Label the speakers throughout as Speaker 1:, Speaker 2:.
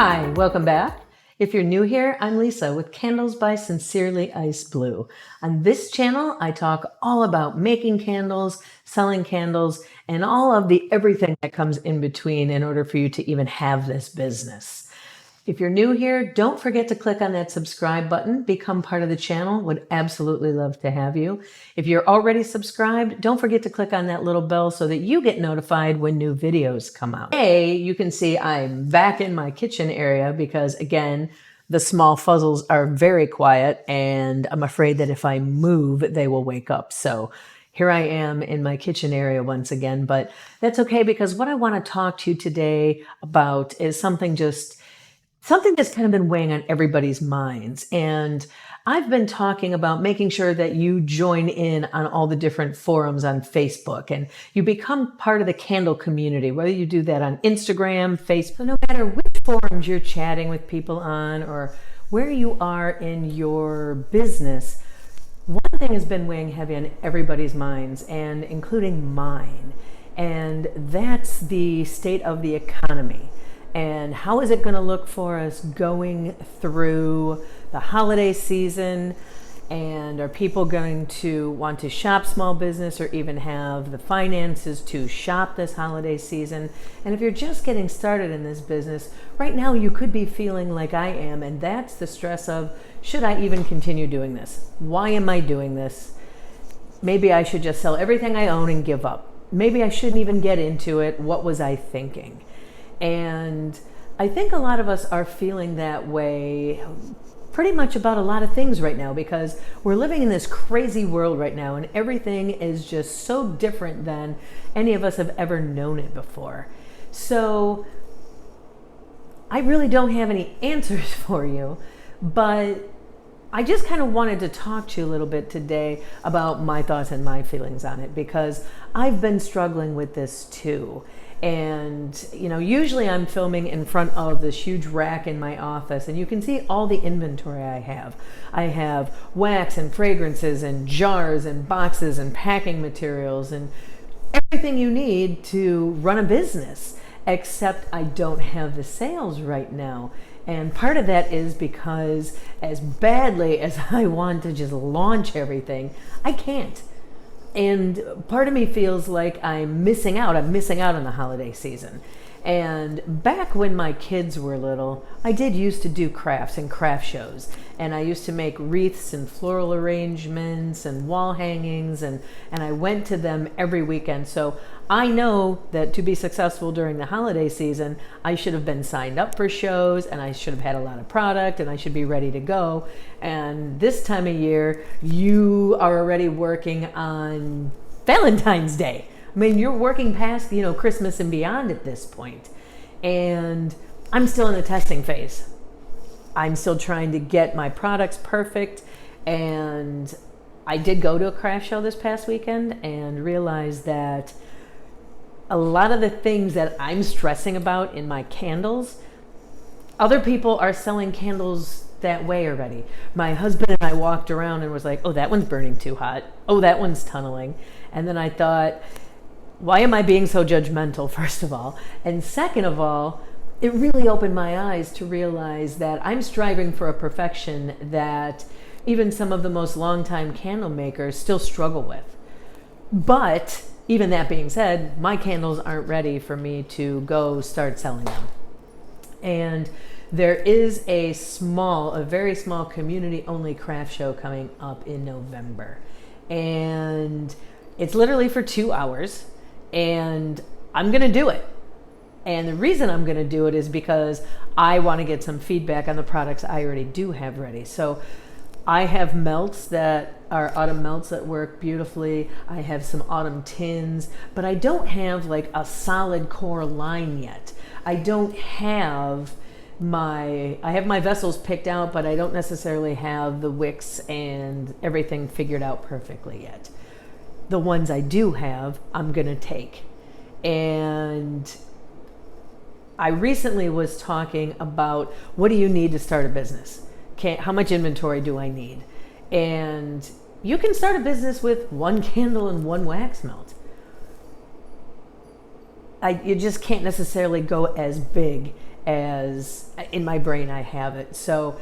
Speaker 1: Hi, welcome back. If you're new here, I'm Lisa with Candles by Sincerely Iced Blue. On this channel, I talk all about making candles, selling candles, and all of the everything that comes in between in order for you to even have this business. If you're new here, don't forget to click on that subscribe button, become part of the channel. Would absolutely love to have you. If you're already subscribed, don't forget to click on that little bell so that you get notified when new videos come out. Today, you can see I'm back in my kitchen area because, again, the small fuzzles are very quiet and I'm afraid that if I move, they will wake up. So here I am in my kitchen area once again, but that's okay because what I want to talk to you today about is something that's kind of been weighing on everybody's minds. And I've been talking about making sure that you join in on all the different forums on Facebook and you become part of the candle community, whether you do that on Instagram, Facebook, so no matter which forums you're chatting with people on or where you are in your business, one thing has been weighing heavy on everybody's minds, and including mine, and that's the state of the economy. And how is it going to look for us going through the holiday season? And are people going to want to shop small business or even have the finances to shop this holiday season? And if you're just getting started in this business, right now you could be feeling like I am, and that's the stress of, should I even continue doing this? Why am I doing this? Maybe I should just sell everything I own and give up. Maybe I shouldn't even get into it. What was I thinking? And I think a lot of us are feeling that way pretty much about a lot of things right now because we're living in this crazy world right now and everything is just so different than any of us have ever known it before. So I really don't have any answers for you, but I just kind of wanted to talk to you a little bit today about my thoughts and my feelings on it because I've been struggling with this too. And, usually I'm filming in front of this huge rack in my office and you can see all the inventory I have. I have wax and fragrances and jars and boxes and packing materials and everything you need to run a business, except I don't have the sales right now. And part of that is because as badly as I want to just launch everything, I can't. And part of me feels like I'm missing out. I'm missing out on the holiday season. And back when my kids were little, I did used to do crafts and craft shows. And I used to make wreaths and floral arrangements and wall hangings. And I went to them every weekend. So I know that to be successful during the holiday season, I should have been signed up for shows and I should have had a lot of product and I should be ready to go. And this time of year, you are already working on Valentine's Day. I mean, you're working past, Christmas and beyond at this point. And I'm still in the testing phase. I'm still trying to get my products perfect. And I did go to a craft show this past weekend and realized that a lot of the things that I'm stressing about in my candles, other people are selling candles that way already. My husband and I walked around and was like, oh, that one's burning too hot. Oh, that one's tunneling. And then I thought, why am I being so judgmental, first of all? And second of all, it really opened my eyes to realize that I'm striving for a perfection that even some of the most longtime candle makers still struggle with. But even that being said, my candles aren't ready for me to go start selling them. And there is a very small community-only craft show coming up in November. And it's literally for 2 hours. And I'm going to do it. And the reason I'm going to do it is because I want to get some feedback on the products I already do have ready. So I have melts that are autumn melts that work beautifully. I have some autumn tins, but I don't have like a solid core line yet. I have my vessels picked out, but I don't necessarily have the wicks and everything figured out perfectly yet. The ones I do have, I'm going to take. And I recently was talking about what do you need to start a business? How much inventory do I need? And you can start a business with one candle and one wax melt. You just can't necessarily go as big as in my brain I have it. So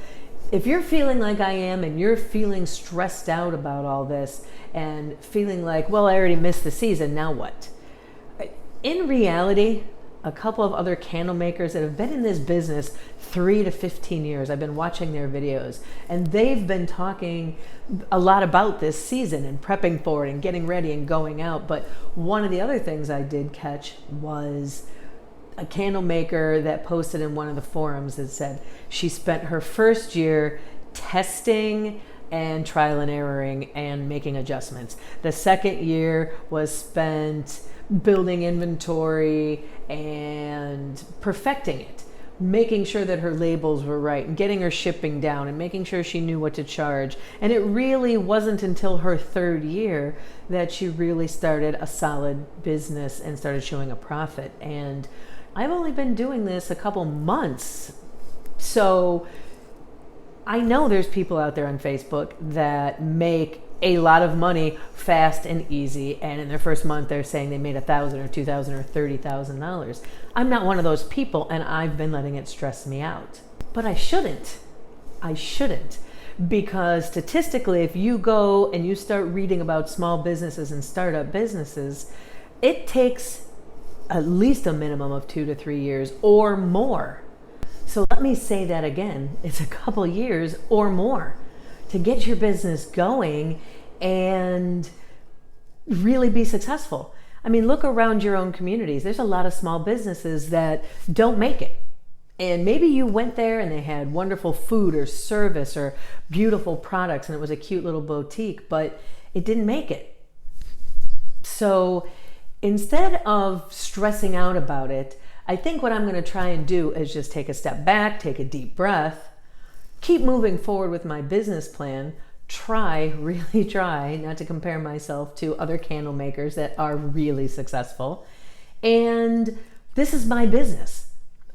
Speaker 1: if you're feeling like I am and you're feeling stressed out about all this and feeling like, well, I already missed the season, now what? In reality, a couple of other candle makers that have been in this business 3 to 15 years, I've been watching their videos, and they've been talking a lot about this season and prepping for it and getting ready and going out. But one of the other things I did catch was a candle maker that posted in one of the forums that said she spent her first year testing and trial and erroring and making adjustments. The second year was spent building inventory and perfecting it, making sure that her labels were right and getting her shipping down and making sure she knew what to charge. And it really wasn't until her third year that she really started a solid business and started showing a profit. And I've only been doing this a couple months. So I know there's people out there on Facebook that make a lot of money fast and easy, and in their first month they're saying they made $1,000 or $2,000 or $30,000. I'm not one of those people, and I've been letting it stress me out. But I shouldn't, because statistically, if you go and you start reading about small businesses and startup businesses, it takes at least a minimum of 2 to 3 years or more. So let me say that again. It's a couple years or more to get your business going and really be successful. I mean, look around your own communities. There's a lot of small businesses that don't make it. And maybe you went there and they had wonderful food or service or beautiful products and it was a cute little boutique, but it didn't make it. So instead of stressing out about it, I think what I'm going to try and do is just take a step back, take a deep breath, keep moving forward with my business plan, really try not to compare myself to other candle makers that are really successful. And this is my business.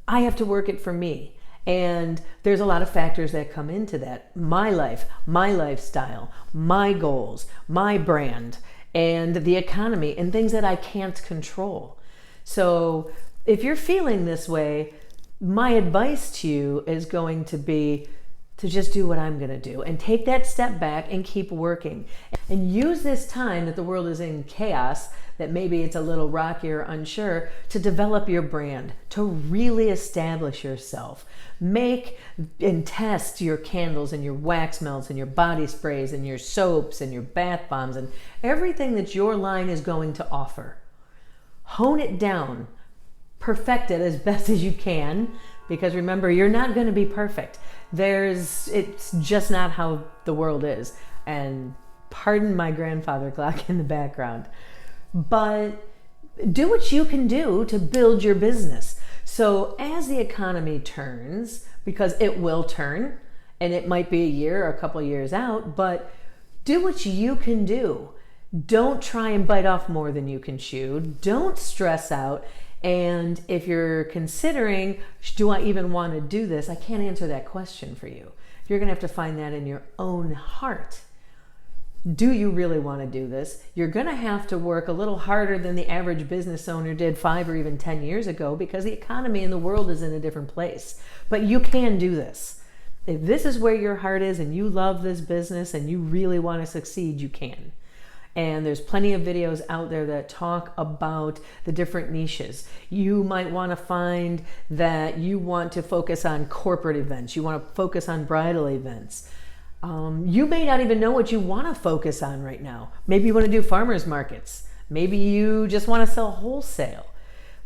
Speaker 1: I have to work it for me. And there's a lot of factors that come into that. My life, my lifestyle, my goals, my brand, and the economy, and things that I can't control. So if you're feeling this way, my advice to you is going to be to just do what I'm going to do and take that step back and keep working and use this time that the world is in chaos, that maybe it's a little rocky or unsure, to develop your brand, to really establish yourself. Make and test your candles and your wax melts and your body sprays and your soaps and your bath bombs and everything that your line is going to offer. Hone it down, perfect it as best as you can, because remember, you're not going to be perfect. It's just not how the world is. And pardon my grandfather clock in the background. But do what you can do to build your business. So as the economy turns, because it will turn, and it might be a year or a couple of years out, but do what you can do. Don't try and bite off more than you can chew. Don't stress out. And if you're considering, do I even want to do this? I can't answer that question for you. You're going to have to find that in your own heart. Do you really want to do this? You're going to have to work a little harder than the average business owner did 5 or even 10 years ago, because the economy in the world is in a different place. But you can do this. If this is where your heart is and you love this business and you really want to succeed, you can. And there's plenty of videos out there that talk about the different niches. You might want to find that you want to focus on corporate events. You want to focus on bridal events. You may not even know what you want to focus on right now. Maybe you want to do farmers markets. Maybe you just want to sell wholesale.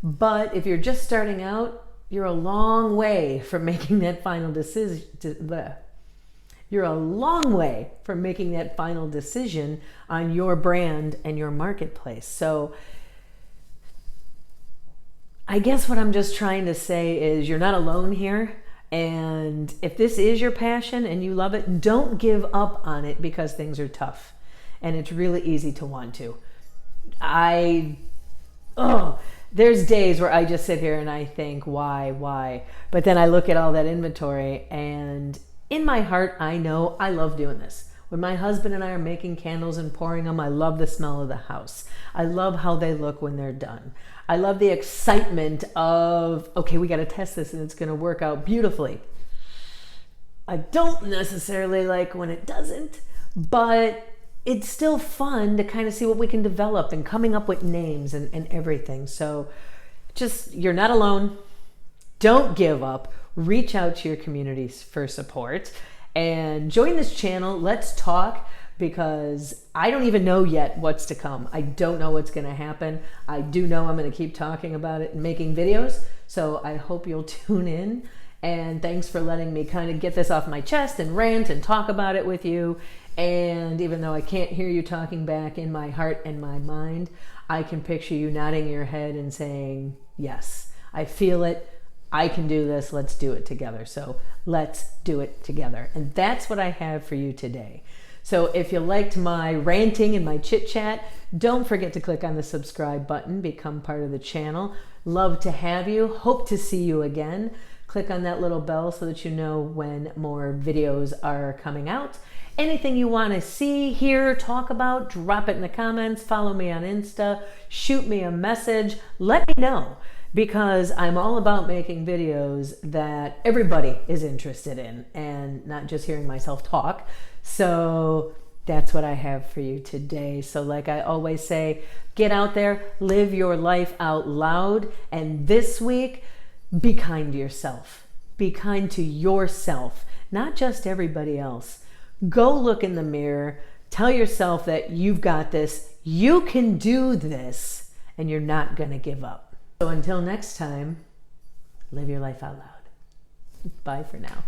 Speaker 1: But if you're just starting out, you're a long way from making that final decision. You're a long way from making that final decision on your brand and your marketplace. So I guess what I'm just trying to say is you're not alone here. And if this is your passion and you love it, don't give up on it because things are tough. And it's really easy to want to. There's days where I just sit here and I think, why? But then I look at all that inventory and in my heart, I know I love doing this. When my husband and I are making candles and pouring them, I love the smell of the house. I love how they look when they're done. I love the excitement of, okay, we got to test this and it's going to work out beautifully. I don't necessarily like when it doesn't, but it's still fun to kind of see what we can develop and coming up with names and everything. So just, you're not alone. Don't give up. Reach out to your communities for support and join this channel. Let's talk, because I don't even know yet what's to come. I don't know what's going to happen. I do know I'm going to keep talking about it and making videos. So I hope you'll tune in. And thanks for letting me kind of get this off my chest and rant and talk about it with you. And even though I can't hear you talking back, in my heart and my mind, I can picture you nodding your head and saying, yes, I feel it. I can do this. Let's do it together. So let's do it together. And that's what I have for you today. So if you liked my ranting and my chit chat, don't forget to click on the subscribe button, become part of the channel. Love to have you. Hope to see you again. Click on that little bell so that you know when more videos are coming out. Anything you want to see, hear, talk about, drop it in the comments. Follow me on Insta. Shoot me a message. Let me know, because I'm all about making videos that everybody is interested in and not just hearing myself talk. So that's what I have for you today. So like I always say, get out there, live your life out loud. And this week, be kind to yourself. Be kind to yourself, not just everybody else. Go look in the mirror. Tell yourself that you've got this. You can do this, and you're not going to give up. So until next time, live your life out loud. Bye for now.